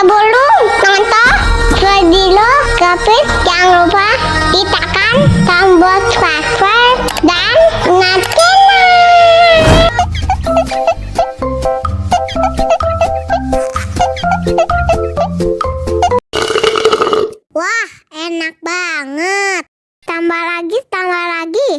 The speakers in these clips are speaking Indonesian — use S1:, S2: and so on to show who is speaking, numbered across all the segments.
S1: Sebelum nonton video Kepit, jangan lupa ditekan tombol subscribe dan nyalakan. Wah, enak banget. Tambah lagi, tambah lagi.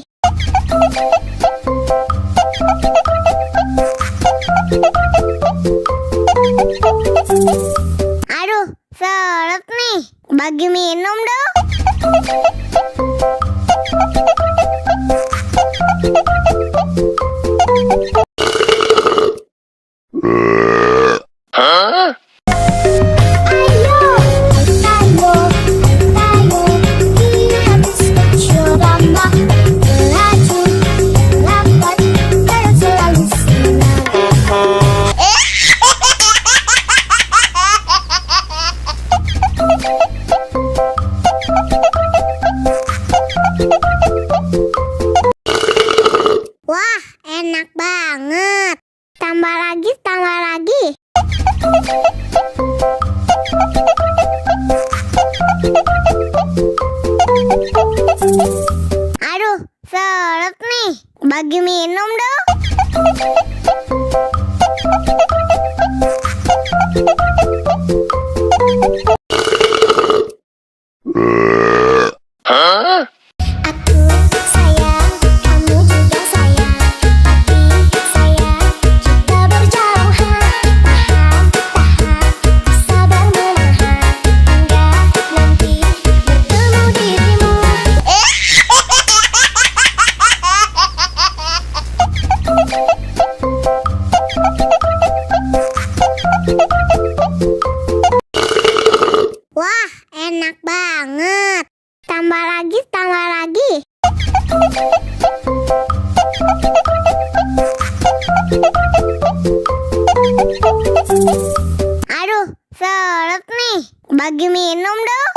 S1: Aduh, seret nih. Bagi minum dong.
S2: Hah?
S1: Wah, enak banget. Tambah lagi, tambah lagi. Aduh, seret nih. Bagi minum dong.
S2: Hah?
S1: Aku sayang, kamu juga sayang. Tapi sayang, kita berjauhan. Tahan, sabar menahan hingga nanti bertemu dirimu. Wah, enak banget. Tambah lagi, tambah lagi. Aduh, seret nih. Bagi minum dong.